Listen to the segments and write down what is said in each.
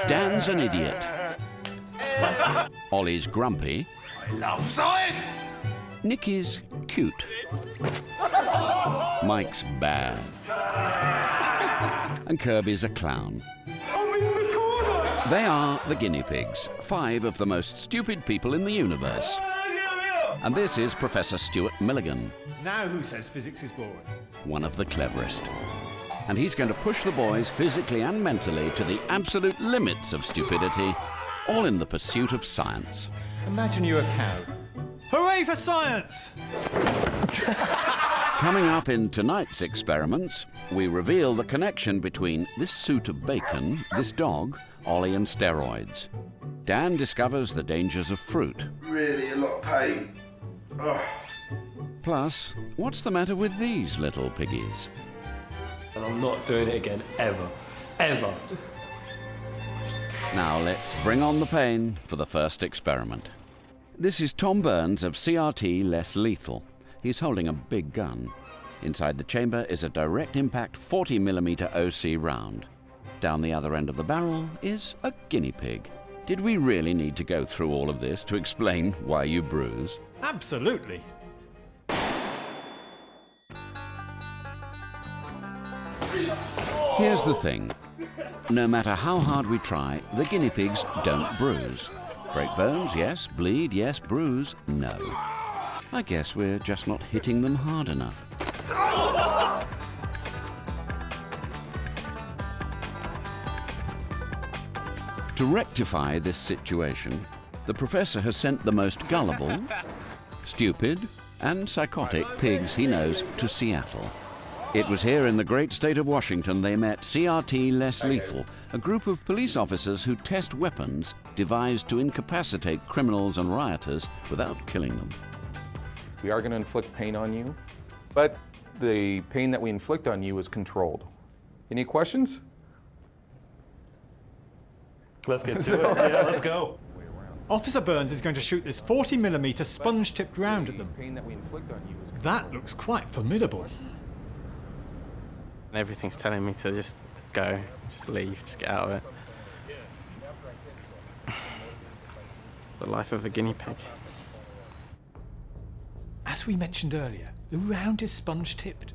Dan's an idiot. Ollie's grumpy. I love science! Nicky's cute. Mike's bad. And Kirby's a clown. I'm in the corner! They are the guinea pigs, 5 of the most stupid people in the universe. And this is Professor Stewart Milligan, Now who says physics is boring? one of the cleverest. And he's going to push the boys physically and mentally to the absolute limits of stupidity, all in the pursuit of science. Imagine you're a cow. Hooray for science! Coming up in tonight's experiments, we reveal the connection between this suit of bacon, this dog, Ollie, and steroids. Dan discovers the dangers of fruit. Really a lot of pain. Ugh. Plus, what's the matter with these little piggies? And I'm not doing it again, ever. Ever. Now let's bring on the pain for the first experiment. This is Tom Burns of CRT Less Lethal. He's holding a big gun. Inside the chamber is a direct impact 40mm OC round. Down the other end of the barrel is a guinea pig. Did we really need to go through all of this to explain why you bruise? Absolutely. Here's the thing. No matter how hard we try, the guinea pigs don't bruise. Break bones, yes. Bleed, yes. Bruise, no. I guess we're just not hitting them hard enough. To rectify this situation, the professor has sent the most gullible, stupid, and psychotic pigs he knows to Seattle. It was here in the great state of Washington they met CRT Less Lethal, a group of police officers who test weapons devised to incapacitate criminals and rioters without killing them. We are going to inflict pain on you, but the pain that we inflict on you is controlled. Any questions? Let's get to it. Yeah, let's go. Officer Burns is going to shoot this 40mm sponge-tipped round at them. The pain that we inflict on you is That looks quite formidable. Everything's telling me to just go, just leave, just get out of it. The life of a guinea pig. As we mentioned earlier, the round is sponge-tipped,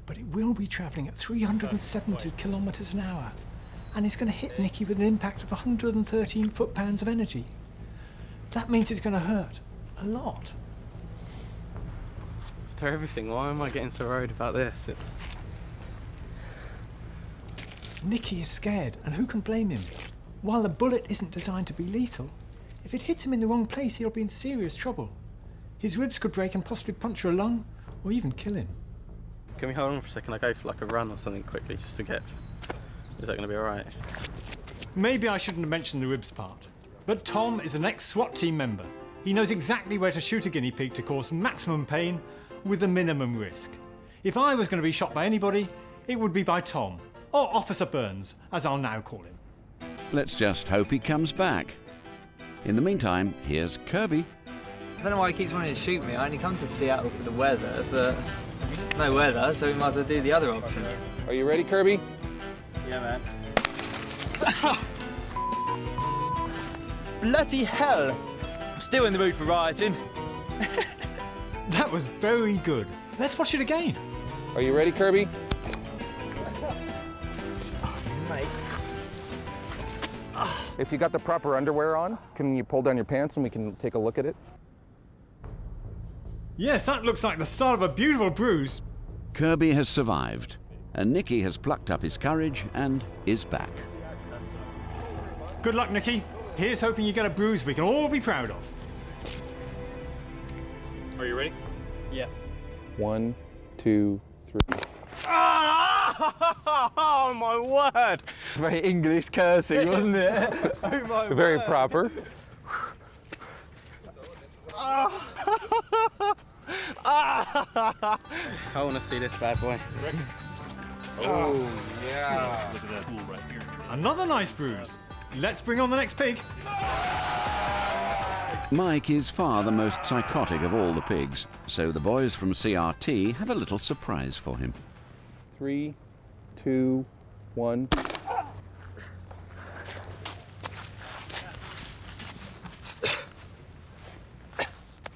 but it will be travelling at 370 kilometres an hour, and it's going to hit Nicky with an impact of 113 foot-pounds of energy. That means it's going to hurt a lot. After everything, why am I getting so worried about this? Nicky is scared, and who can blame him? While the bullet isn't designed to be lethal, if it hits him in the wrong place, he'll be in serious trouble. His ribs could break and possibly puncture a lung, or even kill him. Can we hold on for a second? I go for like a run or something quickly just to get... Is that going to be all right? Maybe I shouldn't have mentioned the ribs part, but Tom is an ex-SWAT team member. He knows exactly where to shoot a guinea pig to cause maximum pain with the minimum risk. If I was going to be shot by anybody, it would be by Tom, or Officer Burns, as I'll now call him. Let's just hope he comes back. In the meantime, here's Kirby. I don't know why he keeps wanting to shoot me. I only come to Seattle for the weather, but no weather, so we might as well do the other option. Are you ready, Kirby? Yeah, man. Bloody hell! I'm still in the mood for rioting. That was very good. Let's watch it again. Are you ready, Kirby? Mate. If you got the proper underwear on, can you pull down your pants and we can take a look at it? Yes, that looks like the start of a beautiful bruise. Kirby has survived, and Nicky has plucked up his courage and is back. Good luck, Nicky. Here's hoping you get a bruise we can all be proud of. Are you ready? Yeah. 1, 2, 3. Ah! Oh my word! Very English cursing, wasn't it? Oh my Very word. proper. I want to see this bad boy. Oh, yeah. Another nice bruise. Let's bring on the next pig. Mike is far the most psychotic of all the pigs, so the boys from CRT have a little surprise for him. 3, 2, 1.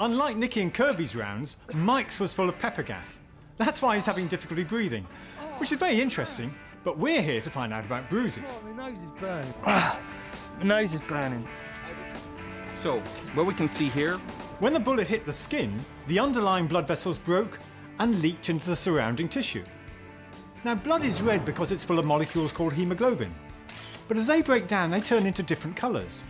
Unlike Nicky and Kirby's rounds, Mike's was full of pepper gas. That's why he's having difficulty breathing, which is very interesting, but we're here to find out about bruises. My nose is burning. My nose is burning. So, what we can see here, When the bullet hit the skin, the underlying blood vessels broke and leaked into the surrounding tissue. Now, blood is red because it's full of molecules called hemoglobin, but as they break down, they turn into different colours.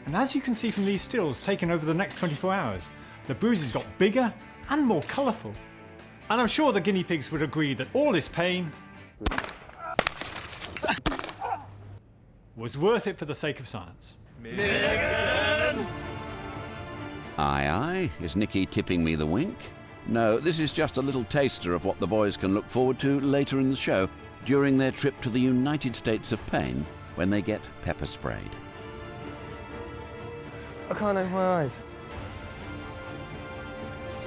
And as you can see from these stills taken over the next 24 hours, the bruises got bigger and more colourful. And I'm sure the guinea pigs would agree that all this pain was worth it for the sake of science. Aye, aye. Is Nicky tipping me the wink? No, this is just a little taster of what the boys can look forward to later in the show during their trip to the United States of Pain when they get pepper sprayed. I can't open my eyes.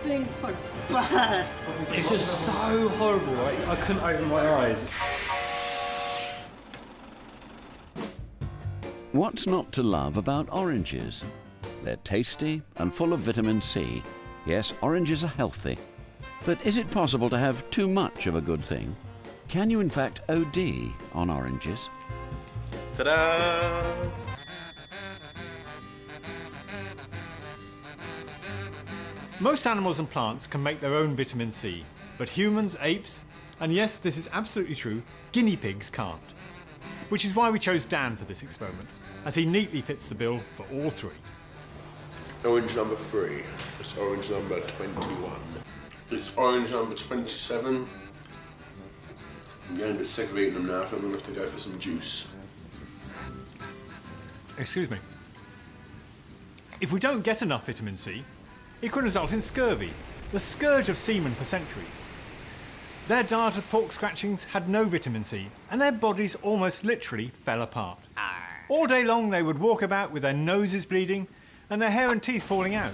Things so bad. It's just so horrible. I couldn't open my eyes. What's not to love about oranges? They're tasty and full of vitamin C. Yes, oranges are healthy. But is it possible to have too much of a good thing? Can you in fact OD on oranges? Ta-da! Most animals and plants can make their own vitamin C, but humans, apes, and yes, this is absolutely true, guinea pigs can't. Which is why we chose Dan for this experiment, as he neatly fits the bill for all three. Orange number 3. It's orange number 21. It's orange number 27. I'm getting a bit sick of eating them now. I think I'm going to have to go for some juice. Excuse me. If we don't get enough vitamin C, it can result in scurvy, the scourge of seamen for centuries. Their diet of pork scratchings had no vitamin C, and their bodies almost literally fell apart. All day long they would walk about with their noses bleeding and their hair and teeth falling out.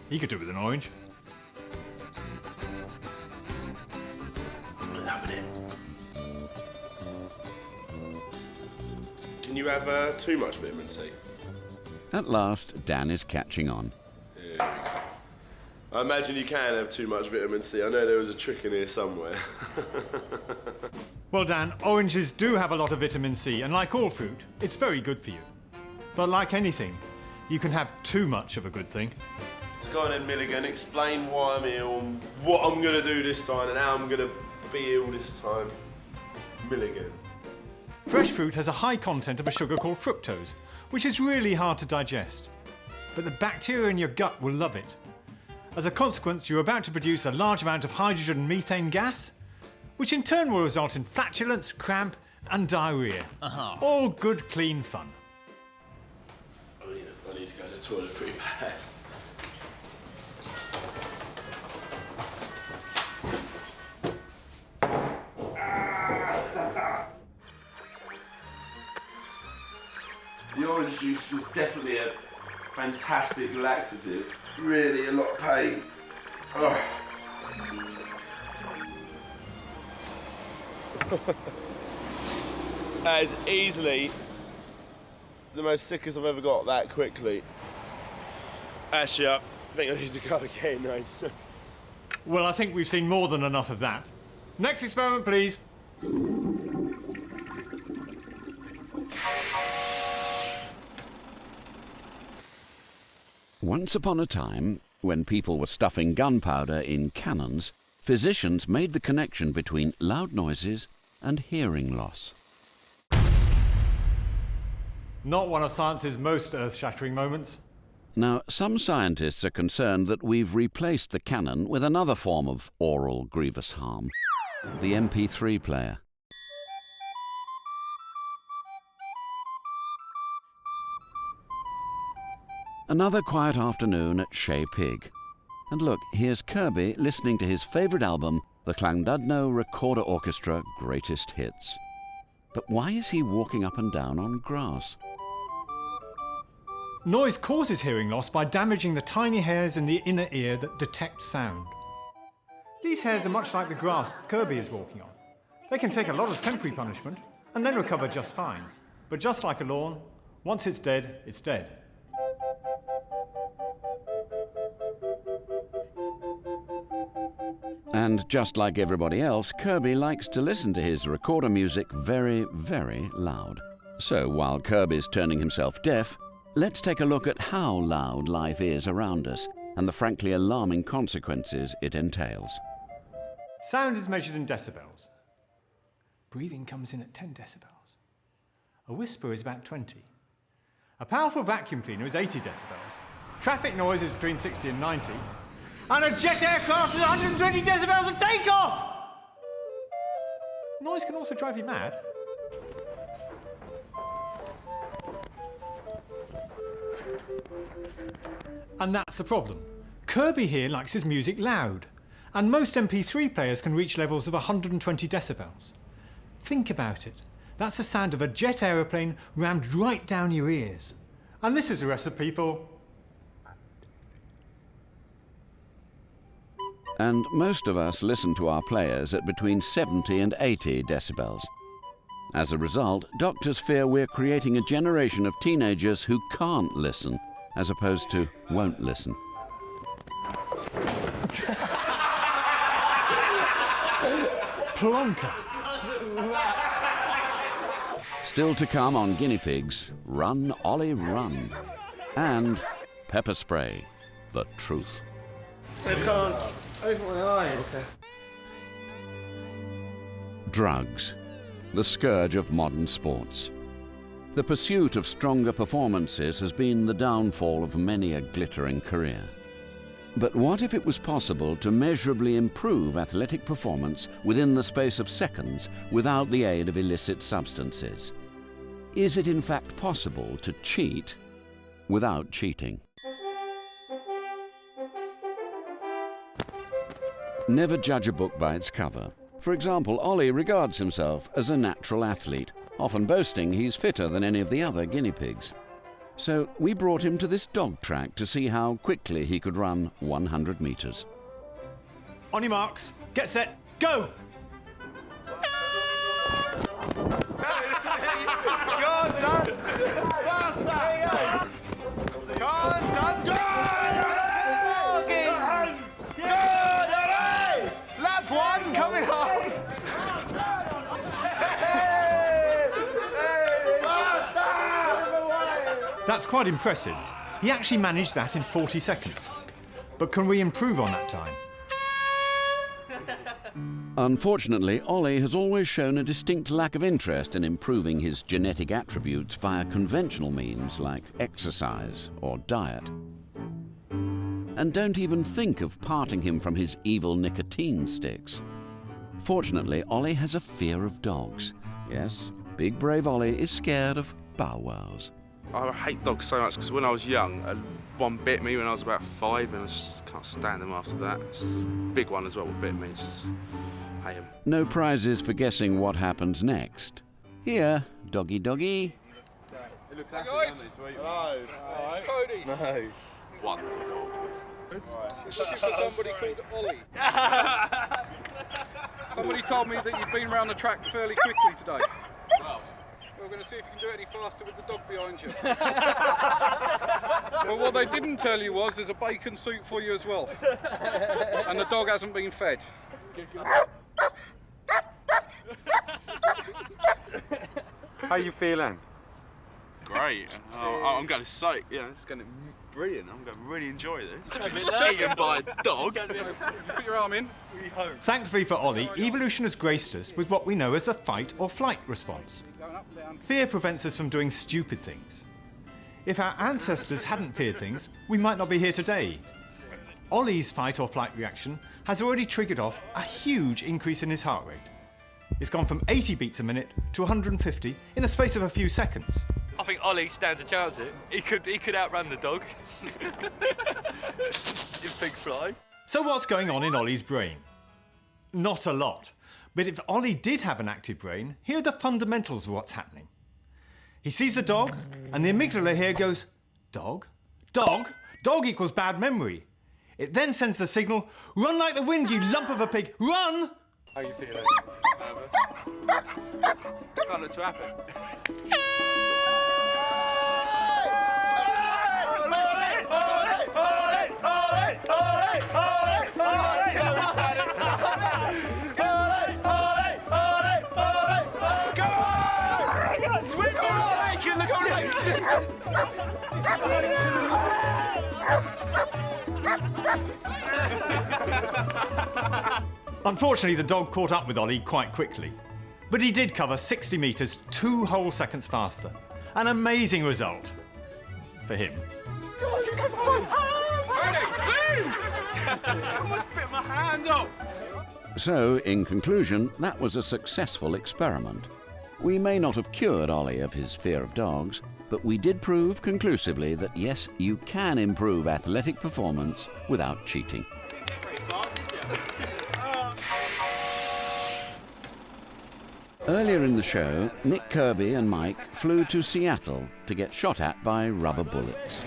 He could do with an orange. I'm loving it. Can you have too much vitamin C? At last, Dan is catching on. Here we go. I imagine you can have too much vitamin C. I know there was a trick in here somewhere. Well, Dan, oranges do have a lot of vitamin C, and like all fruit, it's very good for you. But like anything, you can have too much of a good thing. So go on then, Milligan, explain why I'm ill, and what I'm going to do this time, and how I'm going to be ill this time. Milligan. Fresh fruit has a high content of a sugar called fructose, which is really hard to digest. But the bacteria in your gut will love it. As a consequence, you're about to produce a large amount of hydrogen and methane gas, which in turn will result in flatulence, cramp, and diarrhea. All good, clean fun. I need to go to the toilet pretty bad. The orange juice was definitely a fantastic laxative. Really a lot of pain. Oh. That is easily the most sickest I've ever got that quickly. Actually, I think I need to go again, mate. Well, I think we've seen more than enough of that. Next experiment, please. Once upon a time, when people were stuffing gunpowder in cannons, physicians made the connection between loud noises and hearing loss. Not one of science's most earth-shattering moments. Now, some scientists are concerned that we've replaced the cannon with another form of oral grievous harm, the MP3 player. Another quiet afternoon at Shea Pig. And look, here's Kirby listening to his favourite album, the Llandudno Recorder Orchestra Greatest Hits. But why is he walking up and down on grass? Noise causes hearing loss by damaging the tiny hairs in the inner ear that detect sound. These hairs are much like the grass Kirby is walking on. They can take a lot of temporary punishment and then recover just fine. But just like a lawn, once it's dead, it's dead. And just like everybody else, Kirby likes to listen to his recorder music very, very loud. So while Kirby's turning himself deaf, let's take a look at how loud life is around us and the frankly alarming consequences it entails. Sound is measured in decibels. Breathing comes in at 10 decibels. A whisper is about 20. A powerful vacuum cleaner is 80 decibels. Traffic noise is between 60 and 90. And a jet aircraft is 120 decibels of takeoff! Noise can also drive you mad. And that's the problem. Kirby here likes his music loud, and most MP3 players can reach levels of 120 decibels. Think about it. That's the sound of a jet aeroplane rammed right down your ears. And this is a recipe for... And most of us listen to our players at between 70 and 80 decibels. As a result, doctors fear we're creating a generation of teenagers who can't listen, as opposed to won't listen. Plonker. Still to come on Guinea Pigs, Run, Ollie, Run. And Pepper Spray, the truth. I can't open my eyes. Drugs, the scourge of modern sports. The pursuit of stronger performances has been the downfall of many a glittering career. But what if it was possible to measurably improve athletic performance within the space of seconds without the aid of illicit substances? Is it in fact possible to cheat without cheating? Never judge a book by its cover. For example, Ollie regards himself as a natural athlete, often boasting he's fitter than any of the other guinea pigs. So we brought him to this dog track to see how quickly he could run 100 metres. On your marks, get set, go! Go on, son! Faster! Go on, son! Go! Lap one coming home! That's quite impressive. He actually managed that in 40 seconds. But can we improve on that time? Unfortunately, Ollie has always shown a distinct lack of interest in improving his genetic attributes via conventional means like exercise or diet. And don't even think of parting him from his evil nicotine sticks. Fortunately, Ollie has a fear of dogs. Yes, big brave Ollie is scared of bow wows. I hate dogs so much because when I was young, one bit me when I was about 5 and I just can't stand them after that. Just a big one as well bit me, just hate them. No prizes for guessing what happens next. Here, doggy doggy. It looks hey guys! Hello. This is Cody. No. Wonderful. She's looking for somebody called Ollie. Somebody told me that you've been around the track fairly quickly today. Wow. We're going to see if you can do it any faster with the dog behind you. Well, what they didn't tell you was there's a bacon soup for you as well. And the dog hasn't been fed. How you feeling? Great. I'm going to soak. Yeah, it's going to be brilliant. I'm going to really enjoy this. Eaten by a dog. Put your arm in. Thankfully for Ollie, evolution has graced us with what we know as the fight or flight response. Fear prevents us from doing stupid things. If our ancestors hadn't feared things, we might not be here today. Ollie's fight or flight reaction has already triggered off a huge increase in his heart rate. It's gone from 80 beats a minute to 150 in a space of a few seconds. I think Ollie stands a chance here. He could outrun the dog. In pig fly. So what's going on in Ollie's brain? Not a lot. But if Ollie did have an active brain, here are the fundamentals of what's happening. He sees the dog, and the amygdala here goes, dog? Dog? Dog equals bad memory. It then sends the signal, run like the wind, you lump of a pig, run! How you feeling? Can't look too happy. Unfortunately, the dog caught up with Ollie quite quickly. But he did cover 60 metres 2 whole seconds faster. An amazing result. For him. Guys, come on! I almost bit my hand off! So, in conclusion, that was a successful experiment. We may not have cured Ollie of his fear of dogs, but we did prove conclusively that yes, you can improve athletic performance without cheating. Earlier in the show, Nick Kirby and Mike flew to Seattle to get shot at by rubber bullets.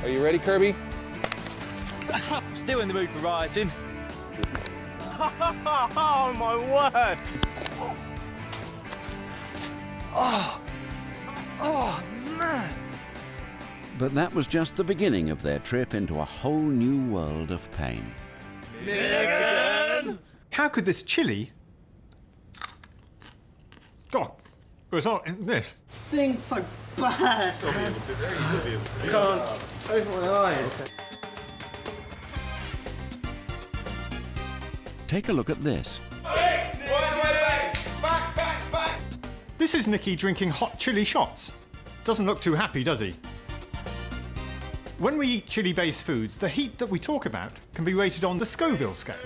Are you ready, Kirby? Still in the mood for rioting. Oh, my word! Oh, man. But that was just the beginning of their trip into a whole new world of pain. Milligan! How could this chili... God, it's not in this. Things so bad. I can't open my eyes. Take a look at this. Wait! Back! This is Nicky drinking hot chili shots. Doesn't look too happy, does he? When we eat chili-based foods, the heat that we talk about can be rated on the Scoville scale.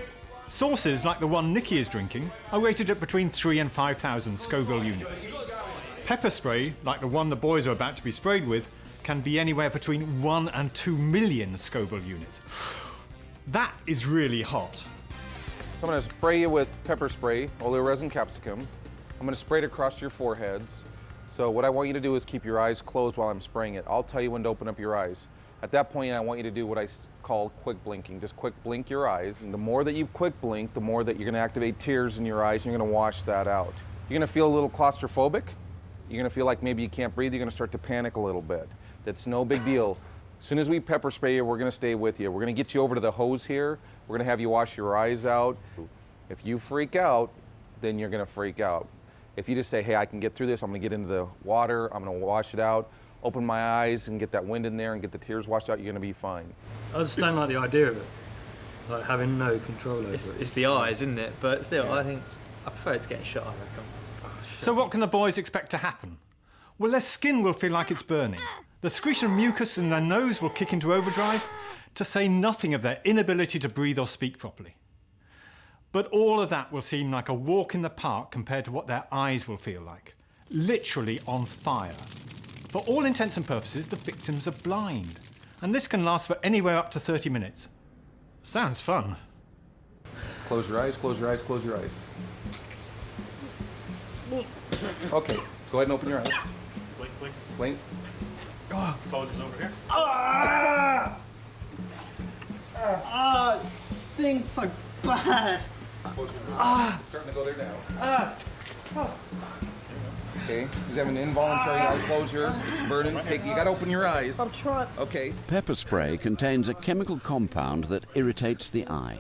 Sauces like the one Nicky is drinking are rated at between 3,000 and 5,000 Scoville units. Pepper spray, like the one the boys are about to be sprayed with, can be anywhere between 1 and 2 million Scoville units. That is really hot. So I'm going to spray you with pepper spray, oleoresin capsicum. I'm going to spray it across your foreheads. So what I want you to do is keep your eyes closed while I'm spraying it. I'll tell you when to open up your eyes. At that point, I want you to do what I call quick blinking. Just quick blink your eyes. And the more that you quick blink, the more that you're going to activate tears in your eyes, and you're going to wash that out. You're going to feel a little claustrophobic. You're going to feel like maybe you can't breathe. You're going to start to panic a little bit. That's no big deal. As soon as we pepper spray you, we're going to stay with you. We're going to get you over to the hose here. We're going to have you wash your eyes out. If you freak out, then you're going to freak out. If you just say, hey, I can get through this, I'm going to get into the water, I'm going to wash it out, open my eyes and get that wind in there and get the tears washed out, you're going to be fine. I just don't like the idea of it. Like having no control over it. It's the eyes, isn't it? But still, yeah. I prefer to get shot, I reckon. So what can the boys expect to happen? Well, their skin will feel like it's burning. The secretion of mucus in their nose will kick into overdrive, to say nothing of their inability to breathe or speak properly. But all of that will seem like a walk in the park compared to what their eyes will feel like. Literally on fire. For all intents and purposes, the victims are blind. And this can last for anywhere up to 30 minutes. Sounds fun. Close your eyes, close your eyes, close your eyes. Okay, go ahead and open your eyes. Blink, blink. Blink. Close is over here. Things so bad. Close your eyes. It's starting to go there now. Okay, he's having an involuntary eye closure. It's burning. You gotta open your eyes. I'm trying. Okay. Pepper spray contains a chemical compound that irritates the eye.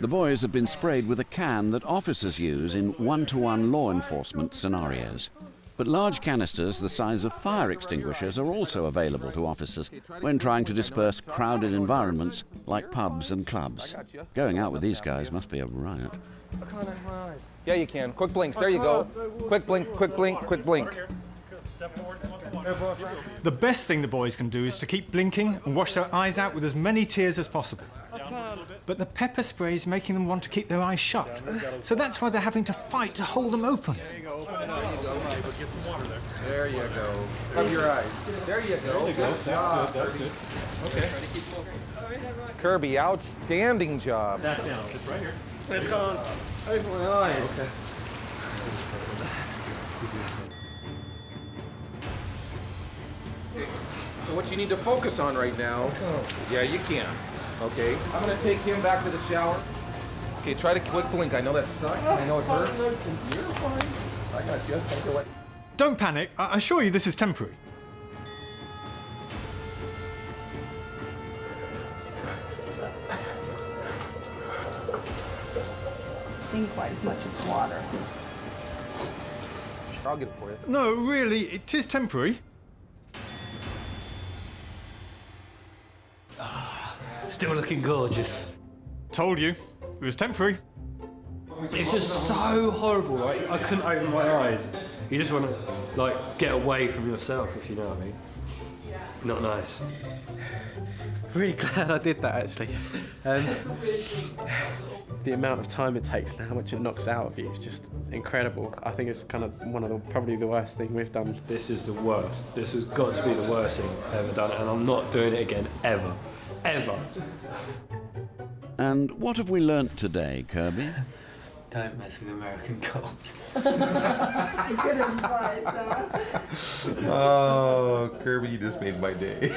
The boys have been sprayed with a can that officers use in one-to-one law enforcement scenarios. But large canisters the size of fire extinguishers are also available to officers when trying to disperse crowded environments like pubs and clubs. Going out with these guys must be a riot. I can't open my eyes. Yeah, you can. Quick blinks. There you go. Quick blink, quick blink, quick blink. Step forward. The best thing the boys can do is to keep blinking and wash their eyes out with as many tears as possible. But the pepper spray is making them want to keep their eyes shut. So that's why they're having to fight to hold them open. There you go. Rub your eyes. There you go. Good job. That's good. Okay. Kirby, outstanding job. That down. It's right here. It's on. Open my eyes. Okay. So what you need to focus on right now, yeah, you can. Okay, I'm gonna take him back to the shower. Okay, try to quick blink. I know that sucks. I know it hurts. You're fine. I got just take it away. Don't panic. I assure you this is temporary. Sting quite as much as water. I'll get it for you. No, really, it is temporary. Still looking gorgeous. Told you. It was temporary. It's just so horrible. Like, I couldn't open my eyes. You just want to, like, get away from yourself, if you know what I mean. Not nice. Really glad I did that, actually. The amount of time it takes and how much it knocks out of you is just incredible. I think it's kind of probably the worst thing we've done. This is the worst. This has got to be the worst thing I've ever done, and I'm not doing it again, ever. Ever. And what have we learnt today, Kirby? Don't mess with American cops. Good advice, Oh, Kirby, you just made my day.